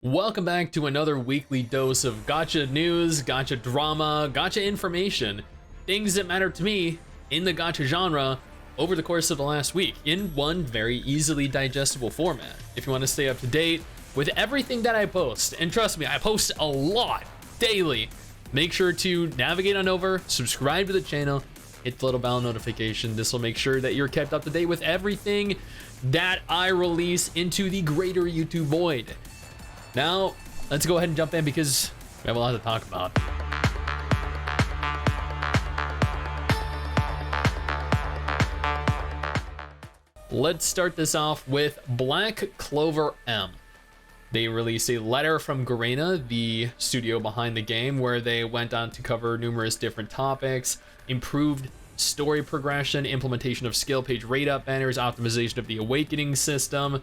Welcome back to another weekly dose of Gacha news, Gacha drama, Gacha information, things that matter to me in the Gacha genre over the course of the last week in one very easily digestible format. If you want to stay up to date with everything that I post, and trust me, I post a lot daily, make sure to navigate on over, subscribe to the channel, hit the little bell notification. This will make sure that you're kept up to date with everything that I release into the greater YouTube void. Now, let's go ahead and jump in because we have a lot to talk about. Let's start this off with Black Clover M. They released a letter from Garena, the studio behind the game, where they went on to cover numerous different topics, improved story progression, implementation of skill page rate up banners, optimization of the awakening system,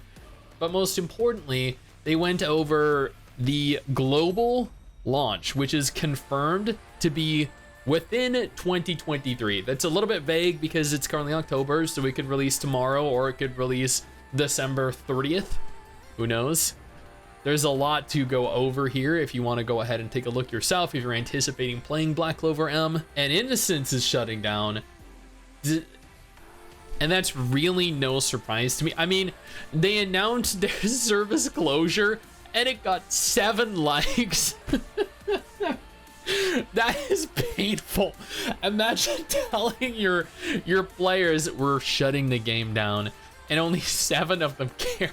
but most importantly, they went over the global launch, which is confirmed to be within 2023. That's a little bit vague because it's currently October, so it could release tomorrow or it could release December 30th. Who knows? There's a lot to go over here if you want to go ahead and take a look yourself if you're anticipating playing Black Clover M. And Innocence is shutting down. And that's really no surprise to me. I mean, they announced their service closure and it got 7 likes. That is painful. Imagine telling your players we're shutting the game down and only 7 of them carry.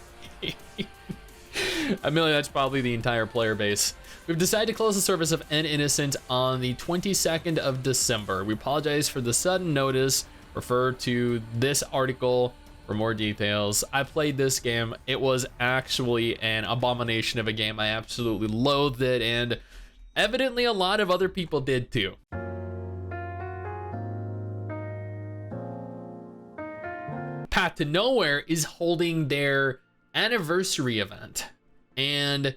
I mean, that's probably the entire player base. We've decided to close the service of N Innocent on the 22nd of December. We apologize for the sudden notice. Refer to this article for more details. I played this game. It was actually an abomination of a game. I absolutely loathed it, and evidently a lot of other people did too. Path to Nowhere is holding their anniversary event, and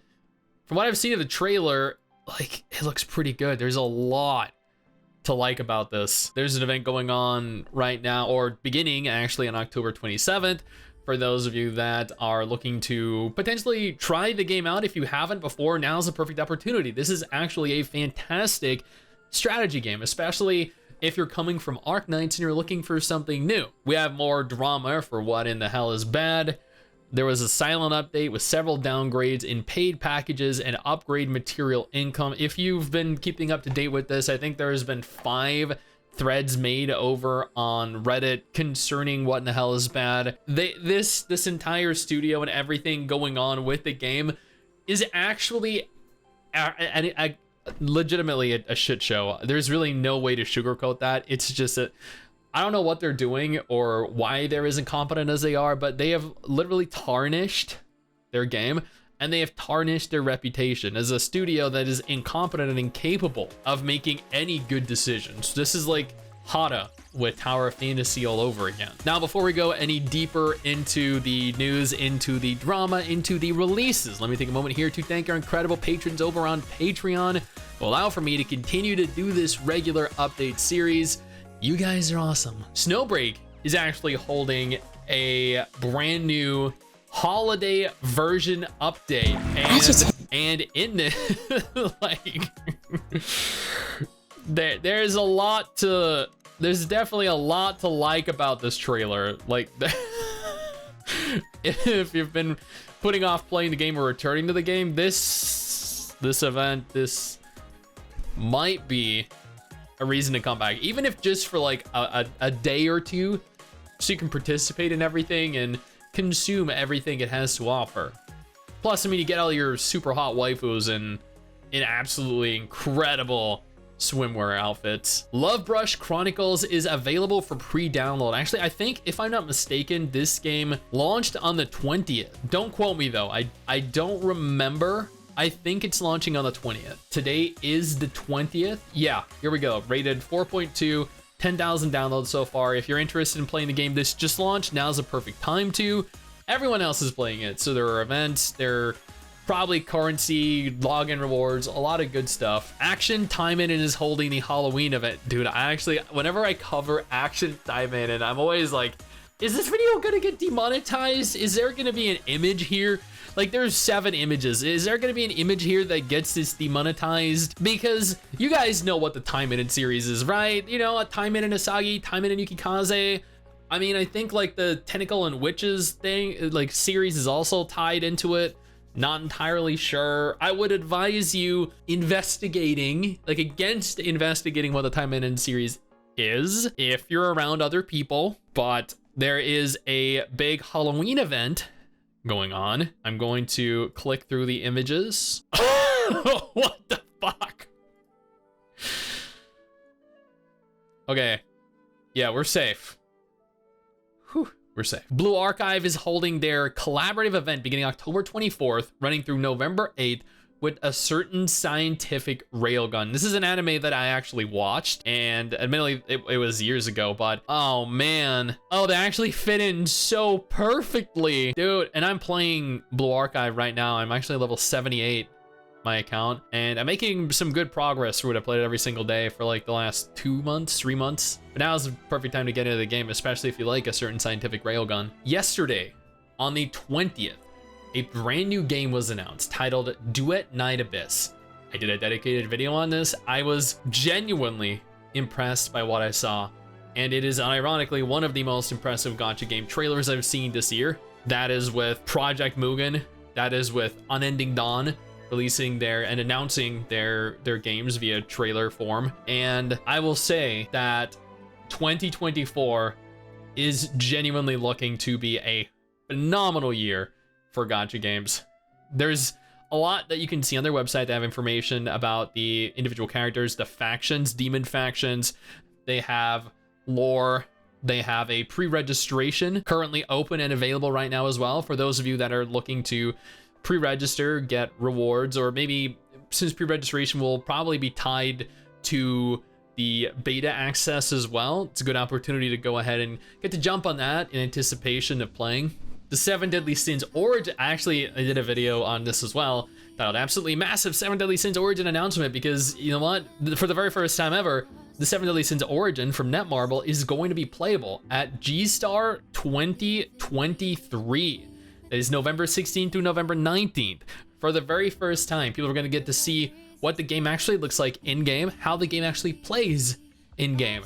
from what I've seen of the trailer, like, it looks pretty good. There's a lot to like about this. There's an event going on right now, or beginning actually on October 27th. For those of you that are looking to potentially try the game out, if you haven't before, now's the perfect opportunity. This is actually a fantastic strategy game, especially if you're coming from Arknights and you're looking for something new. We have more drama for What in the Hell is Bad. There was a silent update with several downgrades in paid packages and upgrade material income. If you've been keeping up to date with this, I think there has been 5 threads made over on Reddit concerning What in the Hell is Bad. This entire studio and everything going on with the game is actually legitimately a shit show. There's really no way to sugarcoat that. It's just I don't know what they're doing or why they're as incompetent as they are, but they have literally tarnished their game and they have tarnished their reputation as a studio that is incompetent and incapable of making any good decisions. This is like Hada with Tower of Fantasy all over again. Now, before we go any deeper into the news, into the drama, into the releases, let me take a moment here to thank our incredible patrons over on Patreon who allow for me to continue to do this regular update series. You guys are awesome. Snowbreak is actually holding a brand new holiday version update, and in this, like, there's definitely a lot to like about this trailer. Like, if you've been putting off playing the game or returning to the game, this event, this might be a reason to come back, even if just for like a day or two, so you can participate in everything and consume everything it has to offer. Plus, I mean, you get all your super hot waifus and in absolutely incredible swimwear outfits. Lovebrush Chronicles is available for pre-download. Actually, I think, if I'm not mistaken, this game launched on the 20th. Don't quote me though. I don't remember. I think it's launching on the 20th. Today is the 20th. Yeah, here we go. Rated 4.2, 10,000 downloads so far. If you're interested in playing the game, this just launched. Now's the perfect time to. Everyone else is playing it. So there are events, there are probably currency, login rewards, a lot of good stuff. Action Time In is holding the Halloween event. Dude, I actually, whenever I cover Action Time In, I'm always like, is this video gonna get demonetized? Is there gonna be an image here Like, there's 7 images. Is there gonna be an image here that gets this demonetized? Because you guys know what the Time Minute series is, right? You know, a Time Minute Asagi, Time Minute Yukikaze. I mean, I think like the Tentacle and Witches thing, like series is also tied into it. Not entirely sure. I would advise you investigating, like against investigating what the Time Minute series is if you're around other people, but there is a big Halloween event going on. I'm going to click through the images. What the fuck? Okay. Yeah, we're safe. Whew, we're safe. Blue Archive is holding their collaborative event beginning October 24th, running through November 8th, with a certain scientific railgun. This is an anime that I actually watched, and admittedly it was years ago, but oh man. Oh, they actually fit in so perfectly. Dude, and I'm playing Blue Archive right now. I'm actually level 78, my account, and I'm making some good progress through it. I played it every single day for like the last 2 months, 3 months. But now is the perfect time to get into the game, especially if you like a certain scientific railgun. Yesterday, on the 20th, a brand new game was announced titled Duet Night Abyss. I did a dedicated video on this. I was genuinely impressed by what I saw, and it is unironically one of the most impressive gacha game trailers I've seen this year. That is with Project Mugen, that is with Unending Dawn releasing their and announcing their games via trailer form. And I will say that 2024 is genuinely looking to be a phenomenal year for gacha games. There's a lot that you can see on their website. They have information about the individual characters, the factions, demon factions. They have lore. They have a pre-registration currently open and available right now as well for those of you that are looking to pre-register, get rewards, or maybe since pre-registration will probably be tied to the beta access as well, it's a good opportunity to go ahead and get to jump on that in anticipation of playing the 7 Deadly Sins Origin. Actually, I did a video on this as well, titled Absolutely Massive 7 Deadly Sins Origin Announcement, because you know what? For the very first time ever, the 7 Deadly Sins Origin from Netmarble is going to be playable at G-Star 2023. That is November 16th through November 19th. For the very first time, people are going to get to see what the game actually looks like in-game, how the game actually plays in-game,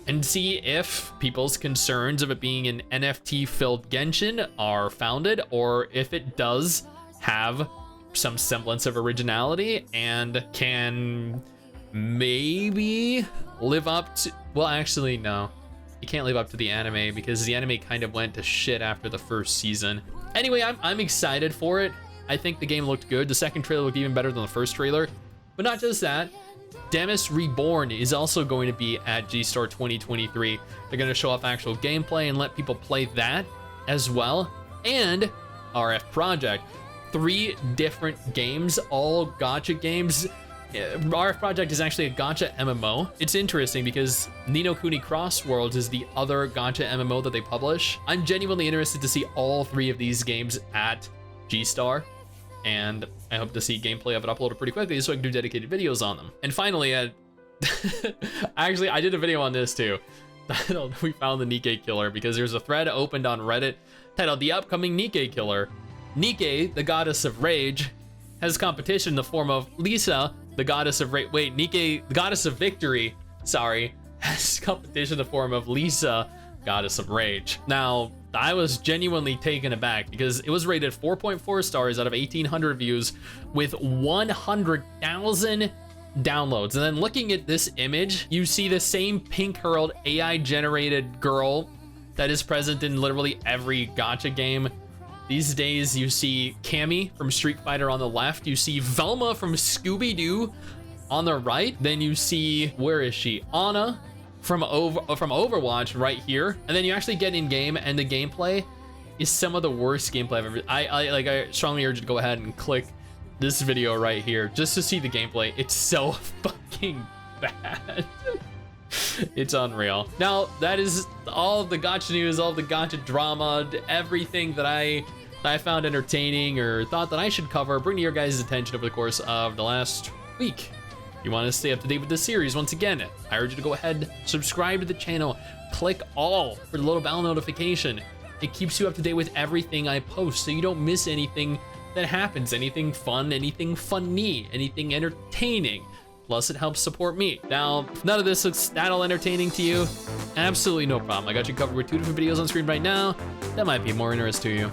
and see if people's concerns of it being an NFT-filled Genshin are founded, or if it does have some semblance of originality and can maybe live up to... Well, actually, no. You can't live up to the anime because the anime kind of went to shit after the first season. Anyway, I'm excited for it. I think the game looked good. The second trailer looked even better than the first trailer. But not just that, Demis Reborn is also going to be at G-Star 2023. They're going to show off actual gameplay and let people play that as well. And RF Project. 3 different games, all gacha games. RF Project is actually a gacha MMO. It's interesting because Ni no Kuni Cross Worlds is the other gacha MMO that they publish. I'm genuinely interested to see all 3 of these games at G-Star, and I hope to see gameplay of it uploaded pretty quickly so I can do dedicated videos on them. And finally, actually, I did a video on this too. We found the Nikke killer because there's a thread opened on Reddit titled The Upcoming Nikke Killer. Nikke, the goddess of rage, has competition in the form of Lisa, the goddess of rage. Wait, Nikke, the goddess of victory, sorry, has competition in the form of Lisa, goddess of rage. Now, I was genuinely taken aback because it was rated 4.4 stars out of 1,800 views with 100,000 downloads. And then looking at this image, you see the same pink-hurled AI-generated girl that is present in literally every gacha game. These days, you see Cammy from Street Fighter on the left. You see Velma from Scooby-Doo on the right. Then you see, where is she? Anna from Overwatch right here. And then you actually get in game, and the gameplay is some of the worst gameplay I've ever. I strongly urge you to go ahead and click this video right here just to see the gameplay. It's so fucking bad. It's unreal. Now, that is all of the gacha news, all of the gacha drama, everything that I found entertaining or thought that I should cover, bring to your guys' attention over the course of the last week. If you want to stay up to date with this series, once again, I urge you to go ahead, subscribe to the channel, click all for the little bell notification. It keeps you up to date with everything I post so you don't miss anything that happens, anything fun, anything funny, anything entertaining. Plus, it helps support me. Now, if none of this looks that all entertaining to you, absolutely no problem. I got you covered with 2 different videos on screen right now that might be of more interest to you.